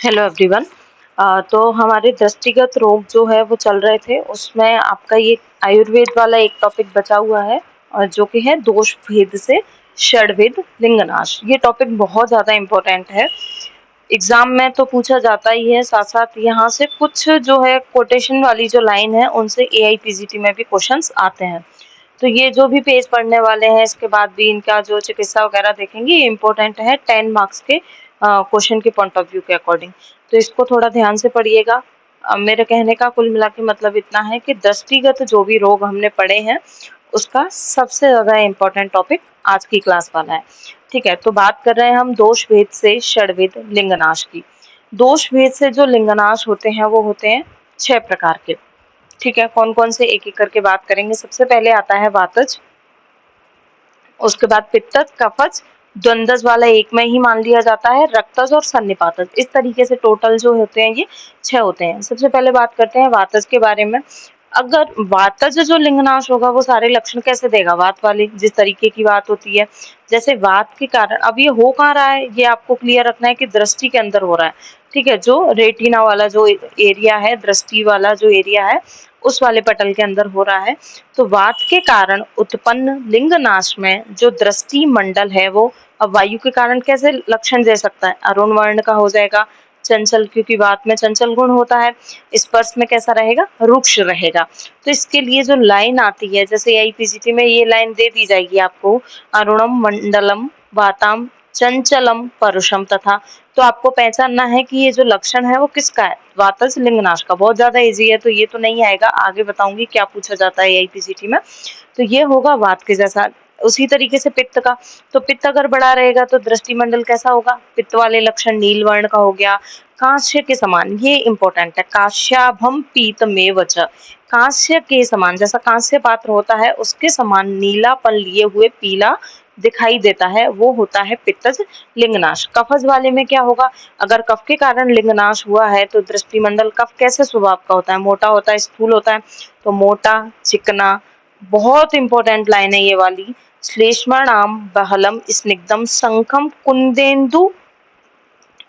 Hello everyone. तो हमारे दृष्टिगत रोग जो है वो चल रहे थे, उसमें आपका ये आयुर्वेद वाला एक टॉपिक बचा हुआ है और जो कि है दोष भेद से षड्वेद लिंगनाश। ये टॉपिक बहुत ज़्यादा इम्पोर्टेंट है, एग्जाम में तो पूछा जाता ही है। साथ साथ यहाँ से कुछ जो है कोटेशन वाली जो लाइन है उनसे एआईपीजीटी में भी क्वेश्चंस आते हैं। तो ये जो भी पेज पढ़ने वाले हैं इसके बाद भी इनका जो चिकित्सा वगैरह देखेंगे, ये इम्पोर्टेंट है 10 मार्क्स के क्वेश्चन के पॉइंट ऑफ व्यू के अकॉर्डिंग। तो इसको थोड़ा ध्यान से पढ़िएगा। मेरे कहने का कुल मिला के मतलब इतना है कि दृष्टिगत जो भी रोग हमने पढ़े हैं उसका सबसे ज्यादा इम्पोर्टेंट टॉपिक आज की क्लास वाला है। ठीक है, तो बात कर रहे हैं हम दोष भेद से षड्वेद लिंगनाश की। दोष भेद से जो लिंगनाश होते हैं वो होते हैं 6 प्रकार के। ठीक है, कौन कौन से एक एक करके बात करेंगे। सबसे पहले आता है वातज, उसके बाद पित्तज, कफज, द्वंद्वज वाला एक में ही मान लिया जाता है, रक्तज और सन्निपातज। इस तरीके से टोटल जो होते हैं ये 6 होते हैं। सबसे पहले बात करते हैं वातज के बारे में। अगर वातज जो लिंगनाश होगा वो सारे लक्षण कैसे देगा, वात वाले जिस तरीके की बात होती है, जैसे वात के कारण अब ये हो कहाँ रहा है, ये आपको क्लियर रखना है कि दृष्टि के अंदर हो रहा है। ठीक है, जो रेटिना वाला जो एरिया है, दृष्टि वाला जो एरिया है उस वाले पटल के अंदर हो रहा है। तो वात के कारण उत्पन्न लिंगनाश में जो दृष्टि मंडल है वो अब वायु के कारण कैसे लक्षण दे सकता है, अरुण वर्ण का हो जाएगा, चंचल, क्योंकि वात में चंचल गुण होता है। स्पर्श में कैसा रहेगा, रुक्ष रहेगा। तो इसके लिए जो लाइन आती है, जैसे आईपीजीटी में ये लाइन दे दी जाएगी आपको, अरुणम मंडलम वाताम चंचलम परुषम तथा। तो आपको पहचानना है कि ये जो लक्षण है वो किसका है, वातज लिंगनाश का। बहुत ज्यादा इजी है तो ये तो नहीं आएगा, आगे बताऊंगी क्या पूछा जाता है आईपीसीटी में। तो ये होगा वात के जैसा। उसी तरीके से पित्त का, तो पित्त अगर बड़ा रहेगा तो दृष्टिमंडल कैसा होगा, पित्त वाले लक्षण नील वर्ण का हो गया, कांस्य के समान। ये इंपॉर्टेंट है, काश्याभम पीतमेव च, कांस्य के समान, जैसा कांस्य पात्र होता है उसके समान नीलापन लिए हुए पीला दिखाई देता है, वो होता है पित्तज लिंगनाश। कफज वाले में क्या होगा, अगर कफ के कारण लिंगनाश हुआ है तो दृष्टिमंडल कफ कैसे स्वभाव का होता है, मोटा होता है, स्थूल होता है। तो मोटा, चिकना, बहुत इंपॉर्टेंट लाइन है ये वाली, श्लेष्माणाम बहलम स्निग्धम शंखम कुंदेन्दु,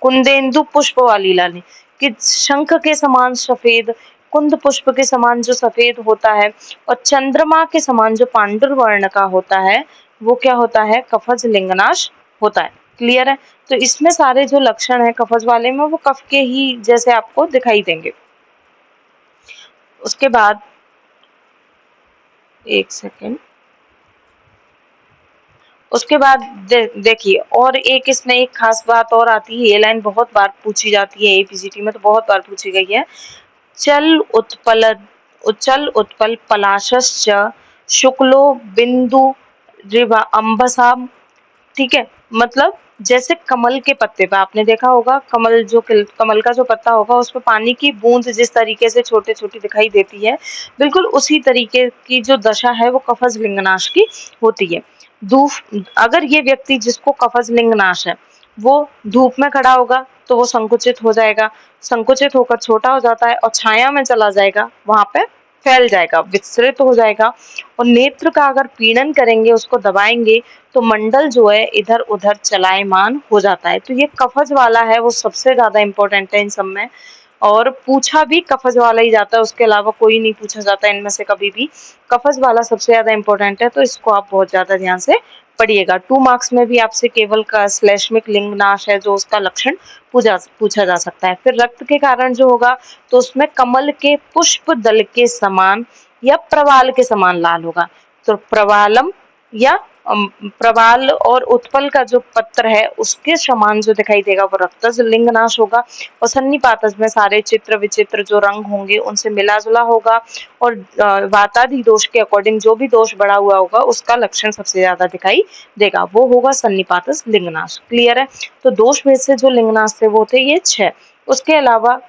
कुंदेन्दु पुष्प वाली लाइन कि शंख के समान सफेद, कुंद पुष्प के समान जो सफेद होता है, और चंद्रमा के समान जो पांडुर वर्ण का होता है वो क्या होता है, कफज लिंगनाश होता है। क्लियर है, तो इसमें सारे जो लक्षण है कफज वाले में वो कफ के ही जैसे आपको दिखाई देंगे। उसके बाद एक सेकेंड, उसके बाद देखिए और एक इसमें एक खास बात और आती है, ये लाइन बहुत बार पूछी जाती है एपीसीटी में, तो बहुत बार पूछी गई है। चल उत्पल, चल उत्पल पलाशश्च शुक्लो बिंदु रिवा अम्बसाम। ठीक है, मतलब जैसे कमल के पत्ते पे आपने देखा होगा, कमल जो कमल का जो पत्ता होगा उस पर पानी की बूंद जिस तरीके से छोटे छोटी दिखाई देती है, बिल्कुल उसी तरीके की जो दशा है वो कफज लिंगनाश की होती है। धूप, अगर ये व्यक्ति जिसको कफज लिंगनाश है वो धूप में खड़ा होगा तो वो संकुचित हो जाएगा, संकुचित होकर छोटा हो जाता है और छाया में चला जाएगा, वहां पे फैल जाएगा, विस्तृत हो जाएगा। और नेत्र का अगर पीड़न करेंगे, उसको दबाएंगे तो मंडल जो है इधर उधर चलायमान हो जाता है। तो ये कफज वाला है वो सबसे ज्यादा इंपॉर्टेंट है इन सब में, और पूछा भी कफज वाला ही जाता है, उसके अलावा कोई नहीं पूछा जाता इनमें से कभी भी। कफज वाला सबसे ज्यादा इंपॉर्टेंट है, तो इसको आप बहुत ज्यादा ध्यान से पढ़िएगा। 2 मार्क्स में भी आपसे केवल का श्लेष्मिक लिंगनाश है जो उसका लक्षण पूछा जा सकता है। फिर रक्त के कारण जो होगा तो उसमें कमल के पुष्प दल के समान या प्रवाल के समान लाल होगा। तो प्रवालम या प्रवाल और उत्पल का जो पत्र है उसके समान जो दिखाई देगा वो रक्तज लिंगनाश होगा। और सन्निपातज में सारे चित्र विचित्र जो रंग होंगे उनसे मिला जुला होगा, और वातादि दोष के अकॉर्डिंग जो भी दोष बढ़ा हुआ होगा उसका लक्षण सबसे ज्यादा दिखाई देगा, वो होगा सन्निपातज लिंगनाश। क्लियर है, तो दोष भेद से जो लिंगनाश थे वो थे ये 6। उसके अलावा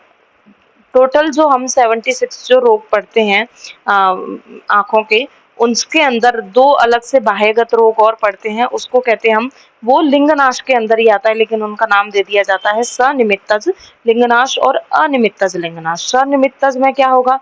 टोटल जो हम 76 जो रोग पढ़ते हैं आंखों के, उसके अंदर 2 अलग से बाह्यगत रोग और पढ़ते हैं, उसको कहते हैं हम, वो लिंगनाश के अंदर ही आता है लेकिन उनका नाम दे दिया जाता है सनिमित्तज लिंगनाश और अनिमित्तज लिंगनाश। सनिमित्तज में क्या होगा,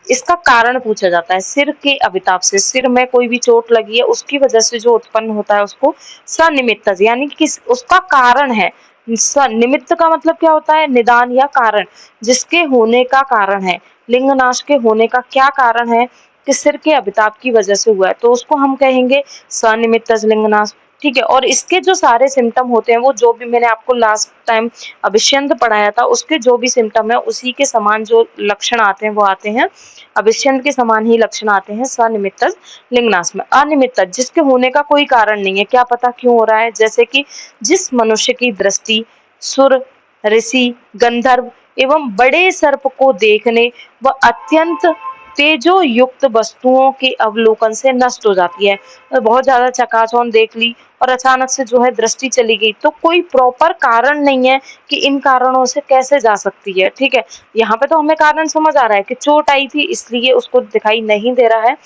इसका कारण पूछा जाता है, सिर के अविताप से, सिर में कोई भी चोट लगी है उसकी वजह से जो उत्पन्न होता है उसको सनिमित्तज, यानी कि उसका कारण है, निमित्त का मतलब क्या होता है? निदान या कारण, जिसके होने का कारण है। लिंगनाश के होने का क्या कारण है? कि सिर के अभिताप की वजह से हुआ है, तो उसको हम कहेंगे सनिमित्त लिंगनाश। ठीक है, और इसके जो सारे सिम्टम होते हैं, वो जो भी मैंने आपको लास्ट टाइम अभिष्यंद पढ़ाया था, उसके जो भी सिम्टम है उसी के समान जो लक्षण आते हैं वो आते हैं अभिष्यंद के समान ही लक्षण आते हैं सनिमित्त लिंगनाश में। अनिमित्त जिसके होने का कोई कारण नहीं है, क्या पता क्यों हो रहा है? जैसे कि जिस मनुष्य की दृष्टि सुर, ऋषि, गंधर्व एवं बड़े सर्प को देखने व अत्यंत तेजो युक्त वस्तुओं के अवलोकन से नष्ट हो जाती है। बहुत ज्यादा चकाचौंध देख ली और अचानक से जो है दृष्टि चली गई, तो कोई प्रॉपर कारण नहीं है कि इन कारणों से कैसे जा सकती है। ठीक है, यहाँ पे तो हमें कारण समझ आ रहा है कि चोट आई थी इसलिए उसको दिखाई नहीं दे रहा है,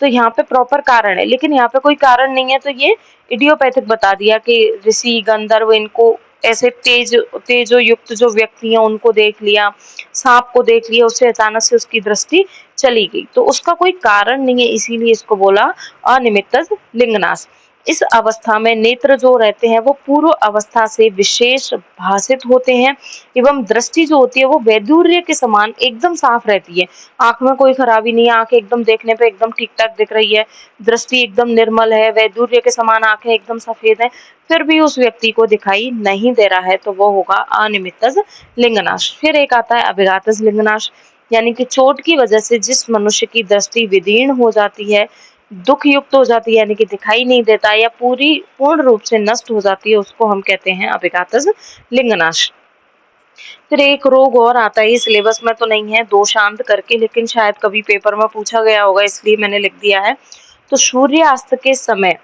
तो यहाँ पे प्रॉपर कारण है, लेकिन यहाँ पे कोई कारण नहीं है, तो ये इडियोपैथिक बता दिया कि ऋषि, गंधर्व इनको ऐसे तेजो युक्त जो व्यक्ति हैं उनको देख लिया, सांप को देख लिया, उससे अचानक से उसकी दृष्टि चली गई, तो उसका कोई कारण नहीं है, इसीलिए इसको बोला अनिमित्त लिंगनाश। इस अवस्था में नेत्र जो रहते हैं वो पूर्व अवस्था से विशेष भाषित होते हैं एवं दृष्टि जो होती है वो वैदुर्य के समान एकदम साफ रहती है। आंख में कोई खराबी नहीं है, आंख एकदम देखने पे एकदम ठीक ठाक दिख रही है, दृष्टि एकदम निर्मल है, वैदुर्य के समान आंखें एकदम सफेद है, फिर भी उस व्यक्ति को दिखाई नहीं दे रहा है, तो वो होगा अनिमित्त लिंगनाश। फिर एक आता है अभिघात लिंगनाश, यानी कि चोट की वजह से जिस मनुष्य की दृष्टि विदीर्ण हो जाती है, दुख युक्त हो जाती है, यानी कि दिखाई नहीं देता या पूर्ण रूप से नष्ट हो जाती है, उसको हम कहते हैं अभिघात लिंगनाश। फिर एक रोग और आता है, ये सिलेबस में तो नहीं है, दोषांत करके, लेकिन शायद कभी पेपर में पूछा गया होगा इसलिए मैंने लिख दिया है। तो सूर्यास्त के समय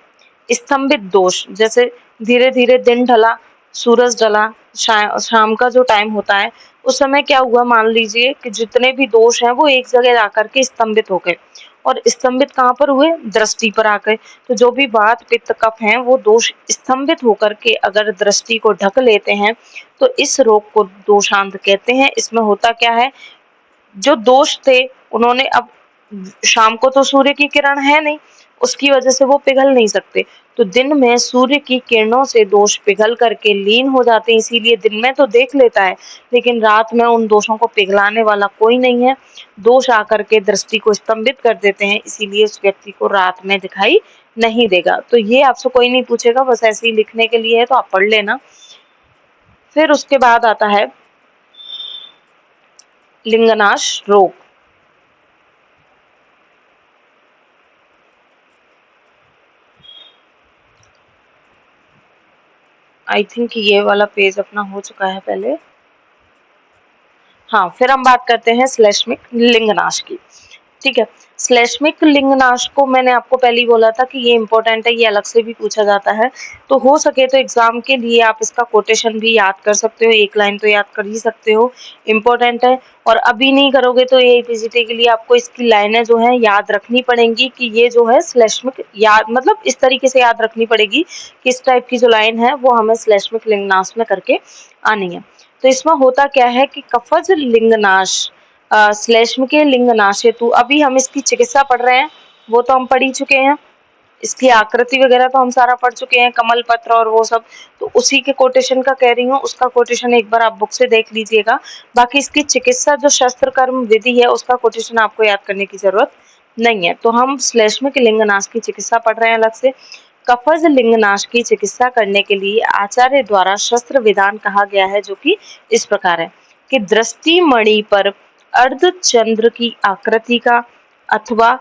स्तंभित दोष, जैसे धीरे धीरे दिन ढला, सूरज ढला, शाम का जो टाइम होता है उस समय क्या हुआ, मान लीजिए कि जितने भी दोष हैं वो एक जगह जाकर के स्तंभित हो गए, और स्तंभित कहाँ पर हुए? दृष्टि पर आ गए। तो जो भी वात पित्त कफ हैं वो दोष स्तंभित होकर के अगर दृष्टि को ढक लेते हैं तो इस रोग को दोषांत कहते हैं। इसमें होता क्या है, जो दोष थे उन्होंने अब शाम को तो सूर्य की किरण है नहीं, उसकी वजह से वो पिघल नहीं सकते, तो दिन में सूर्य की किरणों से दोष पिघल करके लीन हो जाते हैं, इसीलिए दिन में तो देख लेता है लेकिन रात में उन दोषों को पिघलाने वाला कोई नहीं है, दोष आकर के दृष्टि को स्तंभित कर देते हैं, इसीलिए उस व्यक्ति को रात में दिखाई नहीं देगा। तो ये आपसे कोई नहीं पूछेगा, बस ऐसे ही लिखने के लिए है, तो आप पढ़ लेना। फिर उसके बाद आता है लिंगनाश रोग। आई थिंक ये वाला पेज अपना हो चुका है पहले। हाँ, फिर हम बात करते हैं श्लेष्मिक लिंगनाश की। ठीक है, श्लेष्मिक लिंगनाश को मैंने आपको पहले ही बोला था कि ये इंपॉर्टेंट है, ये अलग से भी पूछा जाता है, तो हो सके तो एग्जाम के लिए आप इसका कोटेशन भी याद कर सकते हो, एक लाइन तो याद कर ही सकते हो, इम्पोर्टेंट है। और अभी नहीं करोगे तो एपीजीटी के लिए आपको इसकी लाइनें जो है याद रखनी पड़ेंगी कि ये जो है श्लेष्मिक, याद मतलब इस तरीके से याद रखनी पड़ेगी कि इस टाइप की जो लाइन है वो हमें श्लेष्मिक लिंगनाश में करके आनी है। तो इसमें होता क्या है कि कफज लिंगनाश श्लेष्म के लिंगनाश हेतु, अभी हम इसकी चिकित्सा पढ़ रहे हैं, वो तो हम पढ़ ही चुके हैं, इसकी आकृति वगैरह तो हम सारा पढ़ चुके हैं, कमल पत्र और वो सब, तो उसी के कोटेशन का कह रही हूँ, उसका कोटेशन एक बार आप बुक से देख लीजिएगा। बाकी इसकी चिकित्सा जो शस्त्र कर्म विधि है उसका कोटेशन आपको याद करने की जरूरत नहीं है। तो हम श्लेष्म के लिंगनाश की चिकित्सा पढ़ रहे हैं अलग से। कफज लिंगनाश की चिकित्सा करने के लिए आचार्य द्वारा शस्त्र विधान कहा गया है, जो कि इस प्रकार है कि दृष्टि मणि पर अर्धचंद्र की आकृति का अथवा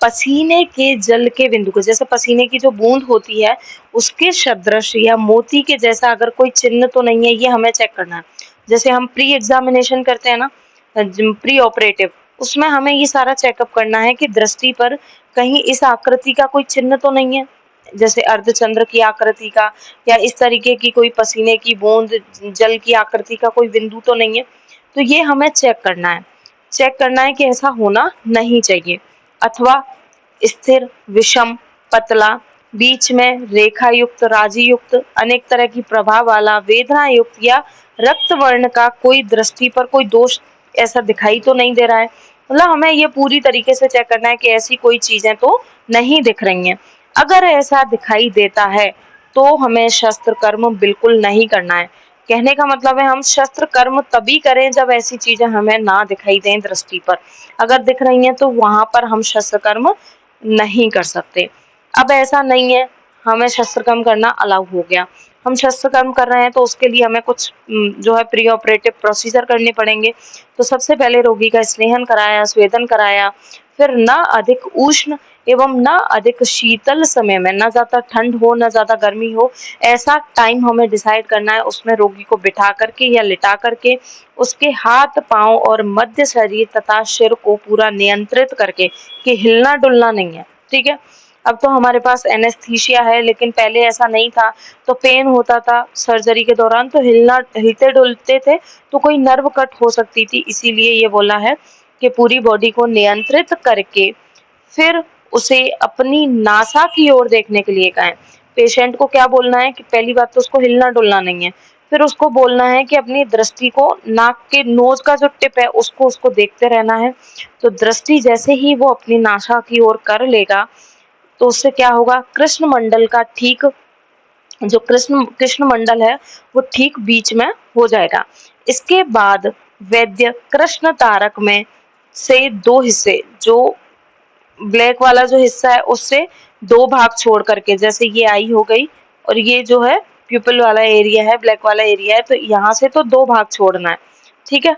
पसीने के जल के बिंदु को, जैसे पसीने की जो बूंद होती है उसके सदृश या मोती के जैसा अगर कोई चिन्ह तो नहीं है, ये हमें चेक करना है। जैसे हम प्री एग्जामिनेशन करते हैं ना, प्री ऑपरेटिव, उसमें हमें ये सारा चेकअप करना है कि दृष्टि पर कहीं इस आकृति का कोई चिन्ह तो नहीं है, जैसे अर्धचंद्र की आकृति का, या इस तरीके की कोई पसीने की बूंद, जल की आकृति का कोई बिंदु तो नहीं है, तो ये हमें चेक करना है। चेक करना है कि ऐसा होना नहीं चाहिए। अथवा स्थिर, विषम, पतला, बीच में रेखा युक्त, राजी युक्त, अनेक तरह की प्रभाव वाला, वेदना युक्त या रक्त वर्ण का कोई दृष्टि पर कोई दोष ऐसा दिखाई तो नहीं दे रहा है। मतलब हमें ये पूरी तरीके से चेक करना है कि ऐसी कोई चीजें तो नहीं दिख रही हैं। अगर ऐसा दिखाई देता है तो हमें शस्त्र कर्म बिल्कुल नहीं करना है। कहने का मतलब है हम शस्त्र कर्म तभी करें जब ऐसी चीजें हमें ना दिखाई दें दृष्टि पर। अगर दिख रही हैं तो वहां पर हम शस्त्र कर्म नहीं कर सकते। अब ऐसा नहीं है, हमें शस्त्र कर्म करना अलाउ हो गया, हम शस्त्र कर्म कर रहे हैं तो उसके लिए हमें कुछ जो है प्री ऑपरेटिव प्रोसीजर करने पड़ेंगे। तो सबसे पहले रोगी का स्नेहन कराया, स्वेदन कराया, फिर न अधिक उष्ण एवं न अधिक शीतल समय में, न ज्यादा ठंड हो न ज्यादा गर्मी हो, ऐसा टाइम हमें डिसाइड करना है। उसमें रोगी को बिठा करके या लिटा करके उसके हाथ पांव और मध्य शरीर तथा सिर को पूरा नियंत्रित करके, कि हिलना डुलना नहीं है, ठीक है। अब तो हमारे पास एनेस्थीसिया है, लेकिन पहले ऐसा नहीं था, तो पेन होता था सर्जरी के दौरान, तो हिलते डुलते थे तो कोई नर्व कट हो सकती थी, इसीलिए ये बोला है कि पूरी बॉडी को नियंत्रित करके फिर उसे अपनी नासा की ओर देखने के लिए कहें। पेशेंट को क्या बोलना है कि पहली बात तो उसको हिलना डुलना नहीं है, फिर उसको बोलना है कि अपनी दृष्टि को नाक के नोज का जो टिप है उसको देखते रहना है। तो दृष्टि जैसे ही वो अपनी नासा की ओर कर लेगा तो उससे क्या होगा, कृष्ण मंडल का ठीक जो कृष्ण मंडल है वो ठीक बीच में हो जाएगा। इसके बाद वैद्य कृष्ण तारक में से दो हिस्से, जो ब्लैक वाला जो हिस्सा है उससे दो भाग छोड़ करके, जैसे ये आई हो गई और ये जो है प्यूपिल वाला एरिया है, ब्लैक वाला एरिया है, तो यहाँ से तो दो भाग छोड़ना है, ठीक है।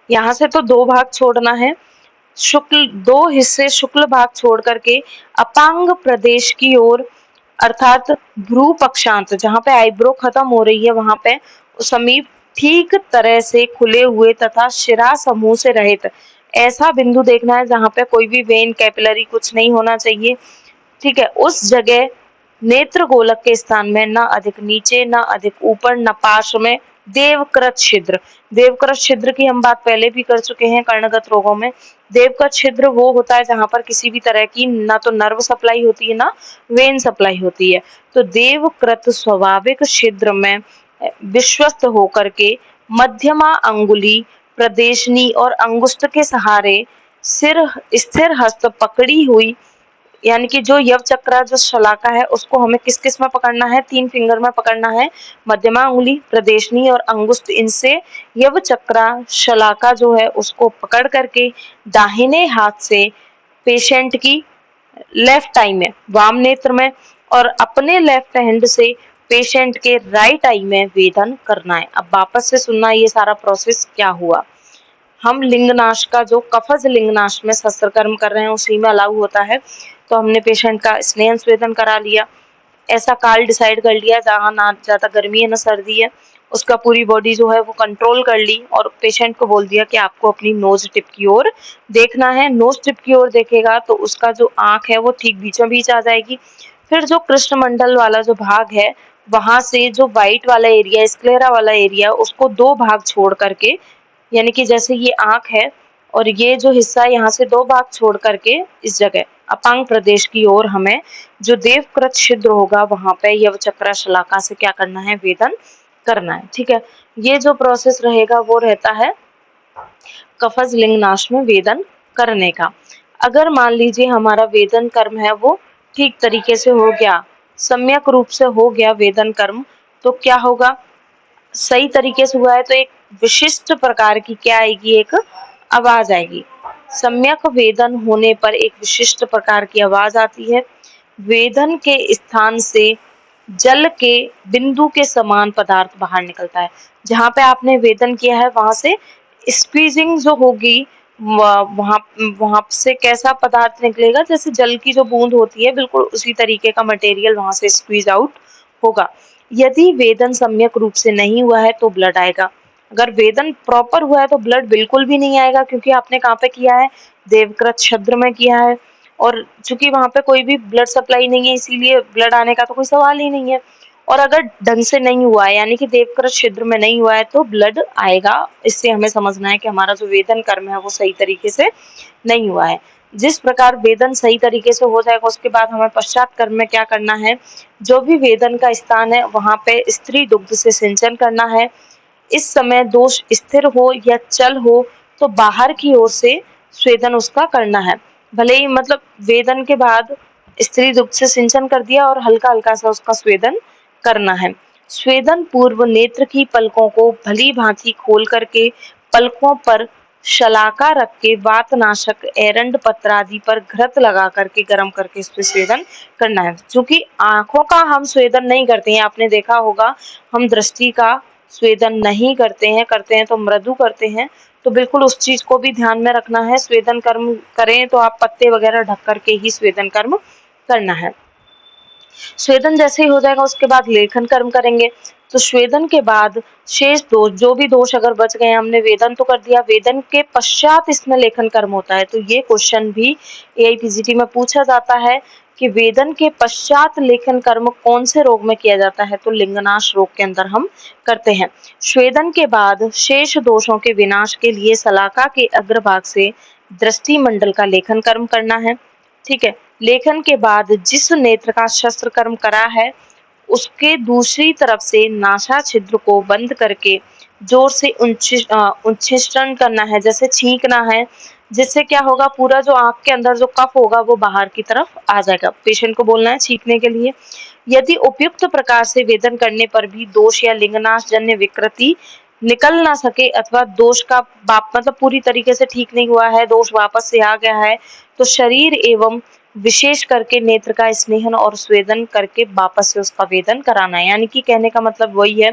यहाँ से तो दो भाग छोड़ना है, शुक्ल दो हिस्से शुक्ल भाग छोड़ करके अपांग प्रदेश की ओर, अर्थात भ्रू पक्षांत, जहाँ पे आईब्रो खत्म हो रही है वहां पे समीप ठीक तरह से खुले हुए तथा शिरा समूह से रहित ऐसा बिंदु देखना है जहाँ पे कोई भी वेन कैपिलरी कुछ नहीं होना चाहिए, ठीक है। उस जगह नेत्र गोलक के स्थान में न अधिक नीचे न अधिक ऊपर न पार्श्व में देवकृत छिद्र, देवकृत छिद्र की हम बात पहले भी कर चुके हैं कर्णगत रोगों में। देवकृत छिद्र वो होता है जहां पर किसी भी तरह की ना तो नर्व सप्लाई होती है ना वेन सप्लाई होती है। तो देवकृत स्वाभाविक छिद्र में विश्वस्त होकर के मध्यमा अंगुली प्रदेशनी और अंगुष्ठ के सहारे सिर स्थिर हस्त पकड़ी हुई, यानी कि जो यव चक्रा जो शलाका है उसको हमें किस किस में पकड़ना है, तीन फिंगर में पकड़ना है, मध्यमा उंगली प्रदेशनी और अंगुष्ठ, इनसे यव चक्रा शलाका जो है उसको पकड़ करके दाहिने हाथ से पेशेंट की लेफ्ट आई में वाम नेत्र में और अपने लेफ्ट हैंड से पेशेंट के राइट आई में वेदन करना है। अब वापस से सुनना ये सारा प्रोसेस क्या हुआ। हम लिंगनाश का जो कफज लिंगनाश में शस्त्र कर्म कर रहे हैं उसी में अलाउ होता है। तो हमने पेशेंट का स्नेहन स्वेदन करा लिया, ऐसा काल डिसाइड कर लिया जहाँ ना ज्यादा गर्मी है ना सर्दी है, उसका पूरी बॉडी जो है वो कंट्रोल कर ली और पेशेंट को बोल दिया कि आपको अपनी नोज टिप की ओर देखना है। नोज टिप की ओर देखेगा तो उसका जो आंख है वो ठीक बीचों बीच आ जाएगी। फिर जो कृष्ण मंडल वाला जो भाग है वहां से जो व्हाइट वाला एरिया स्क्लेरा वाला एरिया उसको दो भाग छोड़ करके, यानी कि जैसे ये आंख है और ये जो हिस्सा यहाँ से दो भाग छोड़ करके इस जगह अपांग प्रदेश की ओर हमें जो देवकृत छिद्र होगा वहां पे यव चक्रा शलाका से क्या करना है, वेदन करना है, ठीक है। ये जो प्रोसेस रहेगा वो रहता है कफज लिंगनाश में वेदन करने का। अगर मान लीजिए हमारा वेदन कर्म है वो ठीक तरीके से हो गया, सम्यक रूप से हो गया वेदन कर्म, तो क्या होगा, सही तरीके से हुआ है तो एक विशिष्ट प्रकार की क्या आएगी, एक आवाज आएगी। सम्यक वेदन होने पर एक विशिष्ट प्रकार की आवाज आती है। वेदन के स्थान से जल के बिंदु के समान पदार्थ बाहर निकलता है। जहां पे आपने वेदन किया है वहां से स्क्वीजिंग जो होगी वहां वहां से कैसा पदार्थ निकलेगा, जैसे जल की जो बूंद होती है बिल्कुल उसी तरीके का मटेरियल वहां से स्क्वीज आउट होगा। यदि वेदन सम्यक रूप से नहीं हुआ है तो ब्लड आएगा। अगर वेदन प्रॉपर हुआ है तो ब्लड बिल्कुल भी नहीं आएगा, क्योंकि आपने कहाँ पे किया है, देवकृत छिद्र में किया है और चूंकि वहां पे कोई भी ब्लड सप्लाई नहीं है इसीलिए ब्लड आने का तो कोई सवाल ही नहीं है। और अगर ढंग से नहीं हुआ है यानी कि देवकृत छिद्र में नहीं हुआ है तो ब्लड आएगा। इससे हमें समझना है कि हमारा जो वेदन कर्म है वो सही तरीके से नहीं हुआ है। जिस प्रकार वेदन सही तरीके से हो जाएगा उसके बाद हमें पश्चात कर्म में क्या करना है, जो भी वेदन का स्थान है वहां पे स्त्री दुग्ध से सिंचन करना है। इस समय दोष स्थिर हो या चल हो तो बाहर की ओर से स्वेदन उसका करना है। भले ही मतलब वेदन के बाद स्त्री दुग्ध से सिंचन कर दिया और हल्का हल्का सा उसका स्वेदन करना है। स्वेदन पूर्व नेत्र की पलकों को भली भांति खोल करके पलकों पर शलाका रख के वातनाशक एरंड पत्र आदि पर घृत लगा करके गर्म करके इस पे स्वेदन करना है। क्योंकि आंखों का हम स्वेदन नहीं करते हैं, आपने देखा होगा हम दृष्टि का स्वेदन नहीं करते हैं तो मृदु करते हैं, तो बिल्कुल उस चीज को भी ध्यान में रखना है। स्वेदन कर्म करें तो आप पत्ते वगैरह ढक करके ही स्वेदन कर्म करना है। स्वेदन जैसे ही हो जाएगा उसके बाद लेखन कर्म करेंगे। तो स्वेदन के बाद शेष दोष, जो भी दोष अगर बच गए, हमने वेदन तो कर दिया, वेदन के पश्चात इसमें लेखन कर्म होता है। तो ये क्वेश्चन भी एआईपीजीटी में पूछा जाता है कि वेदन के पश्चात लेखन कर्म कौन से रोग में किया जाता है, तो लिंगनाश रोग के अंदर हम करते हैं। स्वेदन के बाद शेष दोषों के विनाश के लिए शलाका के अग्रभाग से दृष्टि मंडल का लेखन कर्म करना है। ठीक है। लेखन के बाद जिस नेत्र का शस्त्र कर्म करा है उसके दूसरी तरफ से नासा छिद्र को बंद करके जोर से उच्छिष्टन करना है, जैसे छींकना है, जिससे क्या होगा, पूरा जो आंख के अंदर जो कफ होगा वो बाहर की तरफ आ जाएगा। पेशेंट को बोलना है छींकने के लिए। यदि उपयुक्त प्रकार से वेदन करने पर भी दोष या लिंगनाश जन्य विकृति निकल ना सके अथवा दोष का मतलब पूरी तरीके से ठीक नहीं हुआ है, दोष वापस से आ गया है, तो शरीर एवं विशेष करके नेत्र का स्नेहन और स्वेदन करके वापस से उसका वेदन कराना है। यानी कि कहने का मतलब वही है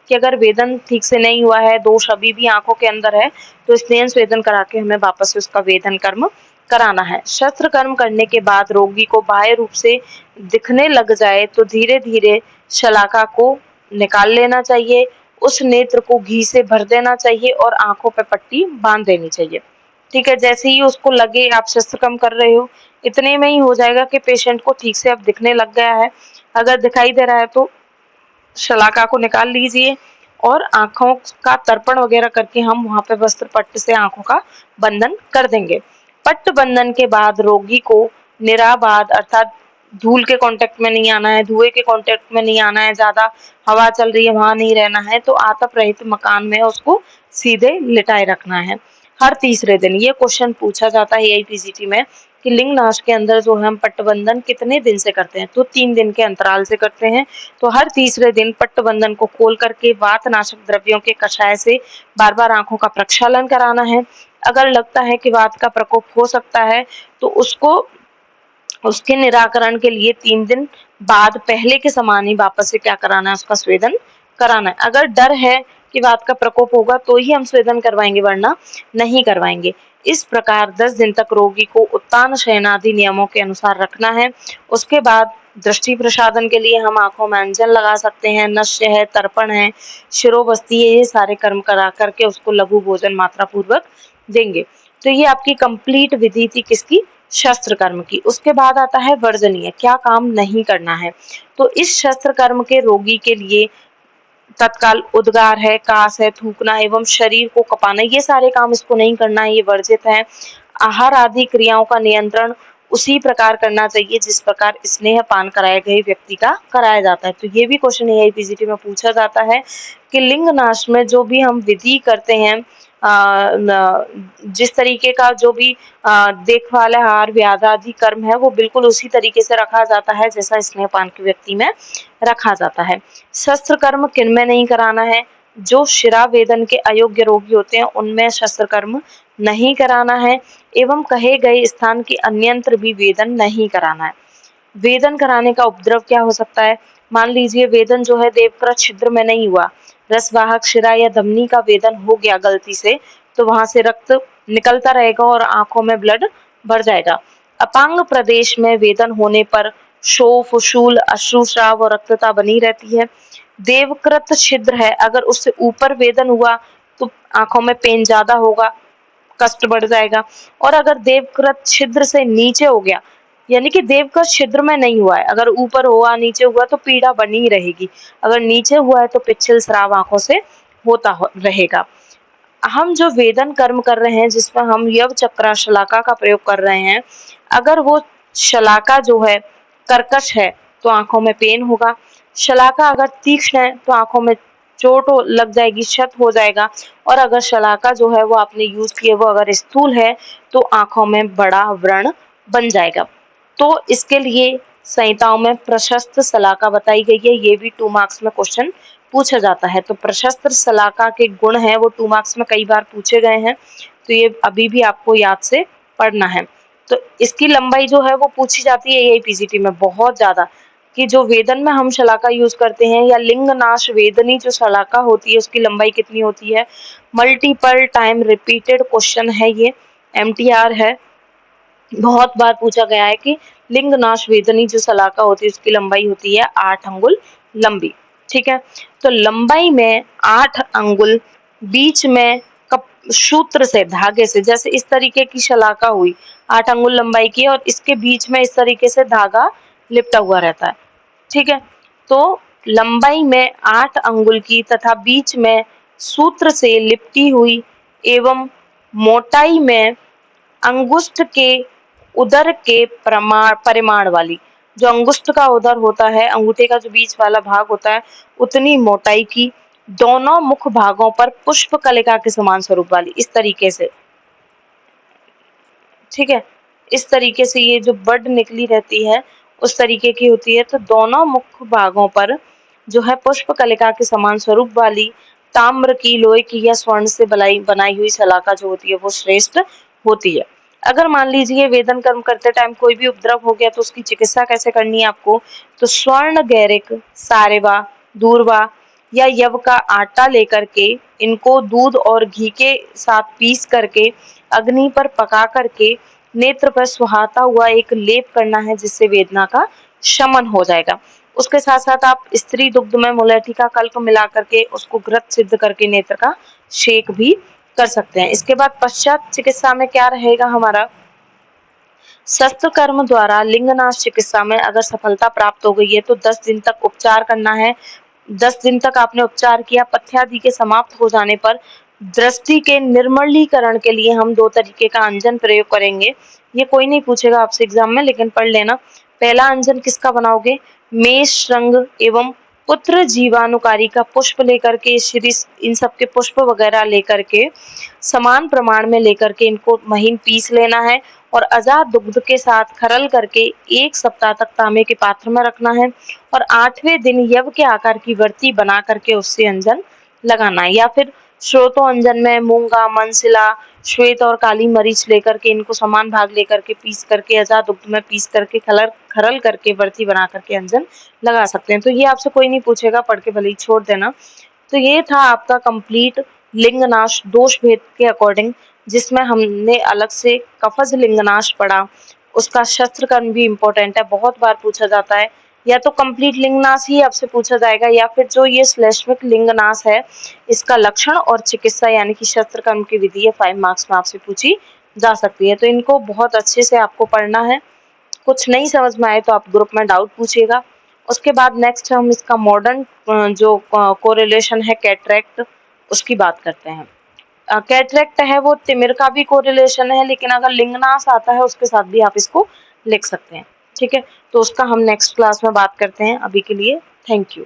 कि अगर वेदन ठीक से नहीं हुआ है, दोष अभी भी आंखों के अंदर है, तो स्नेहन स्वेदन करा के हमें वापस से उसका वेदन कर्म कराना है। शस्त्र कर्म करने के बाद रोगी को बाह्य रूप से दिखने लग जाए तो धीरे धीरे शलाका को निकाल लेना चाहिए, उस नेत्र को घी से भर देना चाहिए और आंखों पे पट्टी बांध देनी चाहिए। ठीक है। जैसे ही उसको लगे आप शस्त्र कर्म कर रहे हो, इतने में ही हो जाएगा कि पेशेंट को ठीक से अब दिखने लग गया है। अगर दिखाई दे रहा है तो शलाका को निकाल लीजिए और आंखों का तर्पण वगैरह करके हम वहां पे वस्त्र पट्ट से आंखों का बंधन कर देंगे। पट्ट बंधन के बाद रोगी को निराबाद अर्थात धूल के कांटेक्ट में नहीं आना है, धुएं के कांटेक्ट में नहीं आना है, ज्यादा हवा चल रही है वहां नहीं रहना है, तो आतप रहित मकान में उसको सीधे लिटाए रखना है। हर तीसरे दिन ये क्वेश्चन पूछा जाता है एआईपीजीटी में कि लिंगनाश के अंदर जो है हम पट्टबंधन कितने दिन से करते हैं, तो 3 दिन के अंतराल से करते हैं। तो हर तीसरे दिन पट्टबंधन को खोल करके वातनाशक द्रव्यों के कषाय से बार बार आंखों का प्रक्षालन कराना है। अगर लगता है कि वात का प्रकोप हो सकता है तो उसके निराकरण के लिए 3 दिन बाद पहले के समान ही वापस से क्या कराना है, उसका स्वेदन कराना है। अगर डर है कि वात का प्रकोप होगा तो ही हम स्वेदन करवाएंगे, वरना नहीं करवाएंगे। इस प्रकार 10 दिन तक रोगी को उत्तान शयनादि नियमों के अनुसार रखना है। उसके बाद दृष्टि प्रसाधन के लिए हम आंखों में अंजन लगा सकते हैं, नश्य है, तर्पण है, शिरोबस्ती है, ये सारे कर्म करा करके उसको लघु भोजन मात्रा पूर्वक देंगे। तो ये आपकी कंप्लीट विधि थी किसकी, शस्त्र कर्म की। उसके बाद आता है वर्जनीय, क्या काम नहीं करना है। तो इस शस्त्र कर्म के रोगी के लिए तत्काल उद्गार है, कास है, थूकना एवं शरीर को कपाना, ये सारे काम इसको नहीं करना है, ये वर्जित है। आहार आदि क्रियाओं का नियंत्रण उसी प्रकार करना चाहिए जिस प्रकार स्नेह पान कराए गए व्यक्ति का कराया जाता है। तो ये भी क्वेश्चन एआईपीजीटी में पूछा जाता है कि लिंग नाश में जो भी हम विधि करते हैं, जिस तरीके का जो भी देखभाल आहार व्याध आदि कर्म है वो बिल्कुल उसी तरीके से रखा जाता है जैसा स्नेहपान के व्यक्ति में रखा जाता है। शस्त्र कर्म किनमें नहीं कराना है, जो शिरा वेदन के अयोग्य रोगी होते हैं उनमें शस्त्र कर्म नहीं कराना है, एवं कहे गए स्थान के अन्यंत्र भी वेदन नहीं कराना है। वेदन कराने का उपद्रव क्या हो सकता है, मान लीजिए वेदन जो है देवकृत छिद्र में नहीं हुआ, रसवाहक शिरा या धमनी का वेदन हो गया गलती से, तो वहां से रक्त निकलता रहेगा और आंखों में ब्लड भर जाएगा। अपांग प्रदेश में वेदन होने पर शोफ, शूल, अश्रुस्राव और रक्तता बनी रहती है। देवकृत छिद्र है, अगर उससे ऊपर वेदन हुआ तो आंखों में पेन ज्यादा होगा, कष्ट बढ़ जाएगा। और अगर देवकृत छिद्र से नीचे हो गया, यानी कि देवकृत छिद्र में नहीं हुआ है, अगर ऊपर हुआ नीचे हुआ तो पीड़ा बनी रहेगी, अगर नीचे हुआ है तो पिच्छल स्राव आंखों से होता रहेगा। हम जो वेदन कर्म कर रहे हैं जिसमें हम यव चक्रा शलाका का प्रयोग कर रहे हैं, अगर वो शलाका जो है कर्कश है तो आंखों में पेन होगा, शलाका अगर तीक्ष्ण है तो आंखों में चोट लग जाएगी, क्षत हो जाएगा, और अगर शलाका जो है वो आपने यूज किया वो अगर स्थूल है तो आंखों में बड़ा व्रण बन जाएगा। तो इसके लिए संहिताओं में प्रशस्त शलाका बताई गई है, ये भी 2 मार्क्स में क्वेश्चन पूछा जाता है। तो प्रशस्त शलाका के गुण है वो 2 मार्क्स में कई बार पूछे गए हैं, तो ये अभी भी आपको याद से पढ़ना है। तो इसकी लंबाई जो है वो पूछी जाती है यही पीजीटी में बहुत ज्यादा, कि जो वेदन में हम शलाका यूज करते हैं या लिंग नाश वेदनी जो शलाका होती है उसकी लंबाई कितनी होती है। मल्टीपल टाइम रिपीटेड क्वेश्चन है ये, एमटीआर है, बहुत बार पूछा गया है कि लिंग नाश वेदनी जो शलाका होती है उसकी लंबाई होती है 8 अंगुल लंबी। ठीक है, तो लंबाई में 8 अंगुल, बीच में सूत्र से धागे से, जैसे इस तरीके की शलाका हुई 8 अंगुल लंबाई की और इसके बीच में इस तरीके से धागा लिपटा हुआ रहता है। ठीक है, तो लंबाई में 8 अंगुल की तथा बीच में सूत्र से लिपटी हुई एवं मोटाई में अंगुष्ठ के उदर के परिमाण वाली, जो अंगुष्ठ का उदर होता है, अंगूठे का जो बीच वाला भाग होता है, उतनी मोटाई की, दोनों मुख भागों पर पुष्प कलिका के समान स्वरूप वाली, इस तरीके से। ठीक है, इस तरीके से ये जो बड निकली रहती है उस तरीके की होती है। तो दोनों मुख भागों पर जो है पुष्प कलिका के समान स्वरूप वाली ताम्र की, लोहे की या स्वर्ण से बनाई हुई शलाका जो होती है वो श्रेष्ठ होती है। अगर मान लीजिए वेदन कर्म करते टाइम कोई भी उपद्रव हो गया तो उसकी चिकित्सा कैसे करनी है आपको, तो स्वर्ण गैरिक, सारेवा, दूर्वा या यव का आटा लेकर के इनको दूध और घी के साथ पीस करके अग्नि पर पका करके नेत्र पर सुहाता हुआ एक लेप करना है, जिससे वेदना का शमन हो जाएगा। उसके साथ साथ आप स्त्री दुग्ध में मुलेठी का कल्प मिला करके उसको घृत सिद्ध करके नेत्र का शेक भी कर सकते हैं। इसके बाद पश्चात चिकित्सा में क्या रहेगा हमारा, शस्त्र कर्म द्वारा लिंगनाश चिकित्सा में अगर सफलता प्राप्त हो गई है तो 10 दिन तक उपचार करना है। 10 दिन तक आपने उपचार किया, पथ्यादि के समाप्त हो जाने पर दृष्टि के निर्मलीकरण के लिए हम 2 तरीके का अंजन प्रयोग करेंगे। ये कोई नहीं पूछेगा आपसे एग्जाम में, लेकिन पढ़ लेना। पहला अंजन किसका बनाओगे, मेष रंग एवं पुत्र जीवाणुकारी का पुष्प लेकर के, श्री इन सब के पुष्प वगैरह लेकर के समान प्रमाण में लेकर के इनको महीन पीस लेना है और अजात दुग्ध के साथ खरल करके 1 सप्ताह तक तांबे के पात्र में रखना है और 8वें दिन यव के आकार की वृत्ति बना करके उससे अंजन लगाना है। या फिर स्रोतो अंजन में मूंगा, मनसिला, श्वेत और काली मरीच लेकर के इनको समान भाग लेकर के पीस करके अजात दुग्ध में पीस करके खरल करके वृत्ति बना करके अंजन लगा सकते हैं। तो ये आपसे कोई नहीं पूछेगा, पढ़ के भले ही छोड़ देना। तो ये था आपका कंप्लीट लिंगनाश दोष भेद के अकॉर्डिंग, जिसमें हमने अलग से कफज लिंगनाश पढ़ा। उसका शस्त्र कर्म भी इम्पोर्टेंट है, बहुत बार पूछा जाता है। या तो कंप्लीट लिंगनाश ही आपसे पूछा जाएगा या फिर जो ये श्लेष्मिक लिंगनाश है इसका लक्षण और चिकित्सा यानी कि शस्त्र कर्म की विधि है, 5 मार्क्स में आपसे पूछी जा सकती है। तो इनको बहुत अच्छे से आपको पढ़ना है। कुछ नहीं समझ में आए तो आप ग्रुप में डाउट पूछिएगा। उसके बाद नेक्स्ट हम इसका मॉडर्न जो कोरिलेशन है कैटरेक्ट, उसकी बात करते हैं। कैटरेक्ट है वो तिमिर का भी कोरिलेशन है, लेकिन अगर लिंगनाश आता है उसके साथ भी आप इसको लिख सकते हैं। ठीक है, तो उसका हम नेक्स्ट क्लास में बात करते हैं। अभी के लिए थैंक यू।